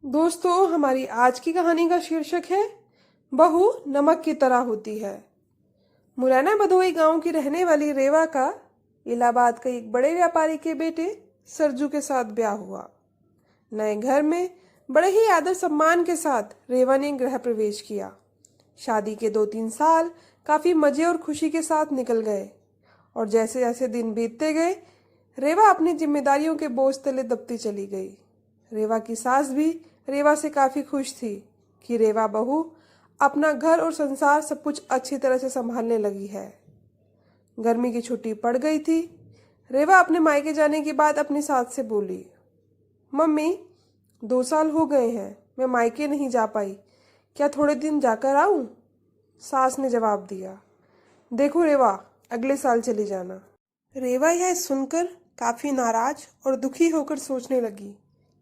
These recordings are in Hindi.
दोस्तों, हमारी आज की कहानी का शीर्षक है बहू नमक की तरह होती है। मुरैना भदोई गांव की रहने वाली रेवा का इलाहाबाद के एक बड़े व्यापारी के बेटे सरजू के साथ ब्याह हुआ। नए घर में बड़े ही आदर सम्मान के साथ रेवा ने गृह प्रवेश किया। शादी के 2-3 साल काफी मजे और खुशी के साथ निकल गए और जैसे जैसे दिन बीतते गए रेवा अपनी जिम्मेदारियों के बोझ तले दबती चली गई। रेवा की सास भी रेवा से काफी खुश थी कि रेवा बहू अपना घर और संसार सब कुछ अच्छी तरह से संभालने लगी है। गर्मी की छुट्टी पड़ गई थी। रेवा अपने मायके जाने के बाद अपनी सास से बोली, मम्मी 2 साल हो गए हैं, मैं मायके नहीं जा पाई, क्या थोड़े दिन जाकर आऊं? सास ने जवाब दिया, देखो रेवा, अगले साल चली जाना। रेवा यह सुनकर काफी नाराज और दुखी होकर सोचने लगी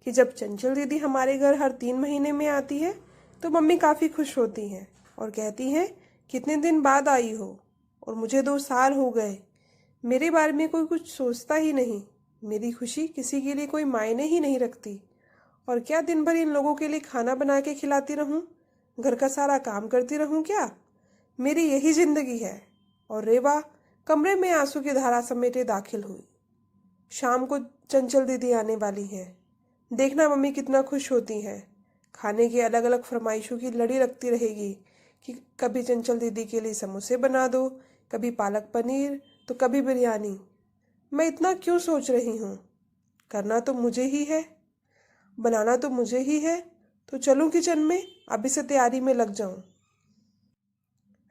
कि जब चंचल दीदी हमारे घर हर 3 महीने में आती है तो मम्मी काफी खुश होती हैं और कहती हैं कितने दिन बाद आई हो, और मुझे 2 साल हो गए, मेरे बारे में कोई कुछ सोचता ही नहीं, मेरी खुशी किसी के लिए कोई मायने ही नहीं रखती, और क्या दिन भर इन लोगों के लिए खाना बना के खिलाती रहूं, घर का सारा काम करती रहूं क्या? मेरी यही जिंदगी है। और रेवा कमरे में आंसू की धारा समेटे दाखिल हुई। शाम को चंचल दीदी आने वाली हैं, देखना मम्मी कितना खुश होती हैं। खाने की अलग अलग फरमाइशों की लड़ी लगती रहेगी कि कभी चंचल दीदी के लिए समोसे बना दो, कभी पालक पनीर, तो कभी बिरयानी। मैं इतना क्यों सोच रही हूँ? करना तो मुझे ही है, बनाना तो मुझे ही है, तो चलूं किचन में, अभी से तैयारी में लग जाऊं।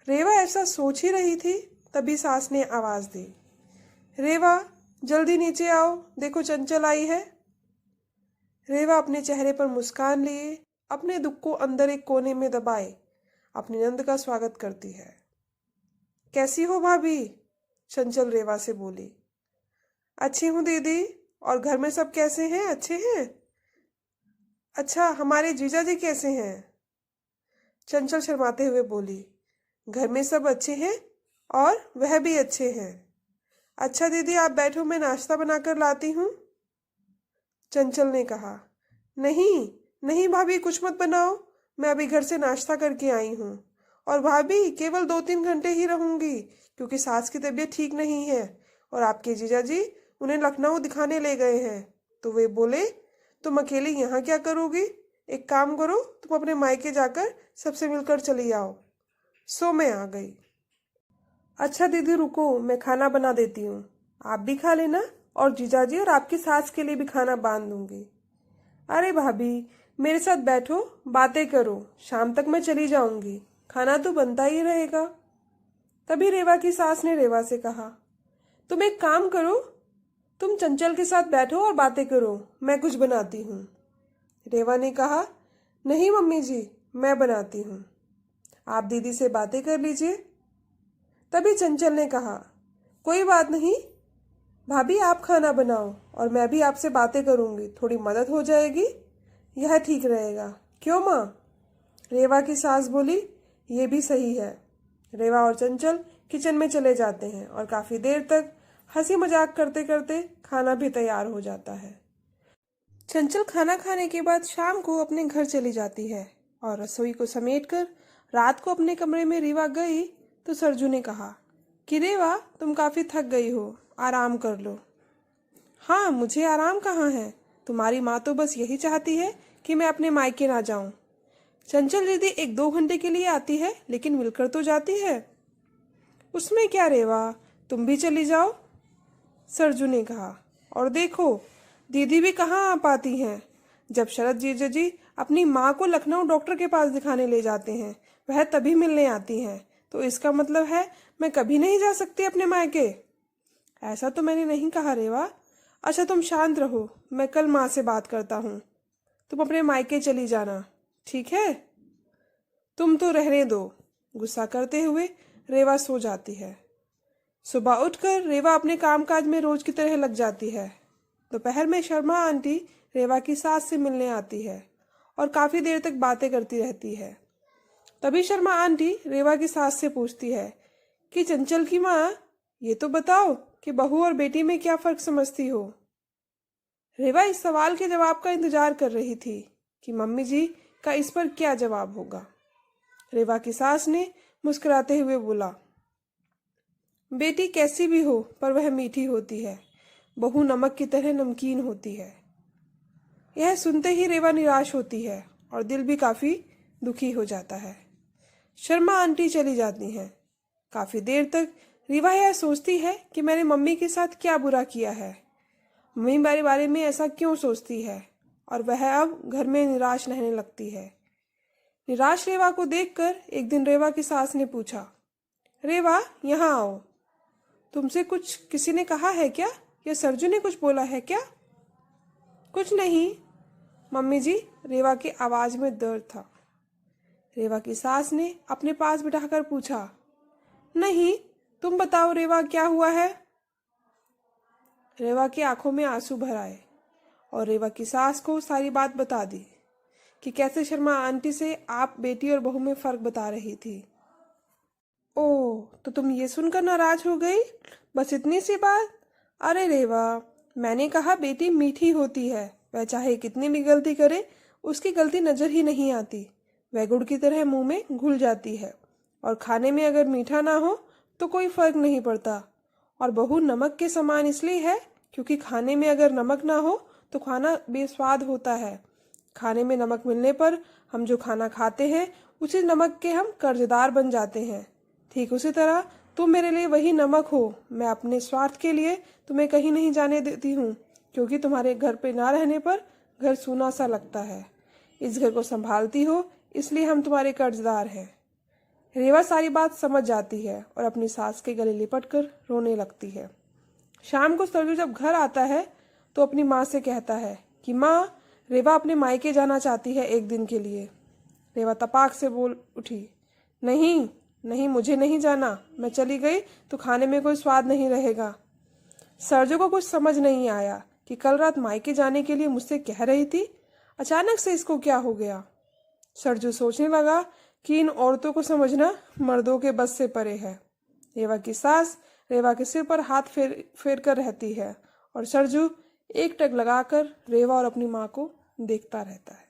रेवा ऐसा सोच ही रही थी, तभी सास ने आवाज दी, रेवा जल्दी नीचे आओ, देखो चंचल आई है। रेवा अपने चेहरे पर मुस्कान लिए अपने दुख को अंदर एक कोने में दबाए अपनी नंद का स्वागत करती है। कैसी हो भाभी? चंचल रेवा से बोली। अच्छी हूँ दीदी, और घर में सब कैसे हैं? अच्छे हैं? अच्छा, हमारे जीजा जी कैसे हैं? चंचल शर्माते हुए बोली, घर में सब अच्छे हैं और वह भी अच्छे हैं। अच्छा दीदी, आप बैठो, मैं नाश्ता बनाकर लाती हूँ। चंचल ने कहा, नहीं नहीं भाभी, कुछ मत बनाओ, मैं अभी घर से नाश्ता करके आई हूँ, और भाभी केवल 2-3 घंटे ही रहूंगी, क्योंकि सास की तबीयत ठीक नहीं है और आपके जीजा जी उन्हें लखनऊ दिखाने ले गए हैं, तो वे बोले तुम अकेले यहाँ क्या करोगी, एक काम करो, तुम अपने मायके जाकर सबसे मिलकर चली आओ। सो मैं आ गई। अच्छा दीदी रुको, मैं खाना बना देती हूँ, आप भी खा लेना, और जीजाजी और आपकी सास के लिए भी खाना बांध दूंगी। अरे भाभी, मेरे साथ बैठो, बातें करो, शाम तक मैं चली जाऊंगी, खाना तो बनता ही रहेगा। तभी रेवा की सास ने रेवा से कहा, तुम एक काम करो, तुम चंचल के साथ बैठो और बातें करो, मैं कुछ बनाती हूँ। रेवा ने कहा, नहीं मम्मी जी, मैं बनाती हूँ, आप दीदी से बातें कर लीजिए। तभी चंचल ने कहा, कोई बात नहीं भाभी, आप खाना बनाओ और मैं भी आपसे बातें करूंगी, थोड़ी मदद हो जाएगी, यह ठीक रहेगा, क्यों माँ? रेवा की सास बोली, ये भी सही है। रेवा और चंचल किचन में चले जाते हैं और काफी देर तक हंसी मजाक करते करते खाना भी तैयार हो जाता है। चंचल खाना खाने के बाद शाम को अपने घर चली जाती है और रसोई को समेटकर रात को अपने कमरे में रेवा गई तो सरजू ने कहा कि रेवा, तुम काफी थक गई हो, आराम कर लो। हाँ, मुझे आराम कहाँ है, तुम्हारी माँ तो बस यही चाहती है कि मैं अपने मायके ना जाऊं। चंचल दीदी 1-2 घंटे के लिए आती है, लेकिन मिलकर तो जाती है। उसमें क्या रेवा, तुम भी चली जाओ, सरजू ने कहा। और देखो, दीदी भी कहाँ आ पाती हैं। जब शरद जीजा जी अपनी माँ को लखनऊ डॉक्टर के पास दिखाने ले जाते हैं, वह तभी मिलने आती हैं, तो इसका मतलब है मैं कभी नहीं जा सकती अपने मायके। ऐसा तो मैंने नहीं कहा रेवा। अच्छा तुम शांत रहो, मैं कल माँ से बात करता हूँ, तुम अपने मायके चली जाना, ठीक है? तुम तो रहने दो। गुस्सा करते हुए रेवा सो जाती है। सुबह उठकर रेवा अपने कामकाज में रोज की तरह लग जाती है। दोपहर में शर्मा आंटी रेवा की सास से मिलने आती है और काफी देर तक बातें करती रहती है। तभी शर्मा आंटी रेवा की सास से पूछती है कि चंचल की माँ, ये तो बताओ कि बहू और बेटी में क्या फर्क समझती हो? रेवा इस सवाल के जवाब का इंतजार कर रही थी कि मम्मी जी का इस पर क्या जवाब होगा। रेवा की सास ने मुस्कुराते हुए बोला, बेटी कैसी भी हो पर वह मीठी होती है, बहू नमक की तरह नमकीन होती है। यह सुनते ही रेवा निराश होती है और दिल भी काफी दुखी हो जाता है। शर्मा आंटी चली जाती हैं। काफी देर तक रीवा यह सोचती है कि मैंने मम्मी के साथ क्या बुरा किया है, मम्मी मेरे बारे में ऐसा क्यों सोचती है, और वह अब घर में निराश रहने लगती है। निराश रेवा को देखकर एक दिन रेवा की सास ने पूछा, रेवा यहाँ आओ, तुमसे कुछ किसी ने कहा है क्या, या सरजू ने कुछ बोला है क्या? कुछ नहीं मम्मी जी, रेवा की आवाज में दर्द था। रेवा की सास ने अपने पास बिठाकर पूछा, नहीं तुम बताओ रेवा क्या हुआ है? रेवा की आंखों में आंसू भर आए और रेवा की सास को सारी बात बता दी कि कैसे शर्मा आंटी से आप बेटी और बहू में फर्क बता रही थी। ओह, तो तुम ये सुनकर नाराज हो गई? बस इतनी सी बात? अरे रेवा, मैंने कहा बेटी मीठी होती है, वह चाहे कितनी भी गलती करे उसकी गलती नजर ही नहीं आती, वह गुड़ की तरह मुंह में घुल जाती है, और खाने में अगर मीठा ना हो तो कोई फर्क नहीं पड़ता। और बहू नमक के समान इसलिए है क्योंकि खाने में अगर नमक ना हो तो खाना बेस्वाद होता है। खाने में नमक मिलने पर हम जो खाना खाते हैं उसी नमक के हम कर्जदार बन जाते हैं। ठीक उसी तरह तुम मेरे लिए वही नमक हो। मैं अपने स्वार्थ के लिए तुम्हें कहीं नहीं जाने देती हूँ, क्योंकि तुम्हारे घर पे ना रहने पर घर सूना सा लगता है। इस घर को संभालती हो इसलिए हम तुम्हारे कर्जदार हैं। रेवा सारी बात समझ जाती है और अपनी सास के गले लिपट कर रोने लगती है। शाम को सरजू जब घर आता है तो अपनी माँ से कहता है कि माँ, रेवा अपने मायके जाना चाहती है एक दिन के लिए। रेवा तपाक से बोल उठी, नहीं नहीं, मुझे नहीं जाना, मैं चली गई तो खाने में कोई स्वाद नहीं रहेगा। सरजू को कुछ समझ नहीं आया कि कल रात मायके जाने के लिए मुझसे कह रही थी, अचानक से इसको क्या हो गया। सरजू सोचने लगा कि इन औरतों को समझना मर्दों के बस से परे है। रेवा की सास रेवा के सिर पर हाथ फेर कर रहती है और सरजू एक टक लगाकर रेवा और अपनी माँ को देखता रहता है।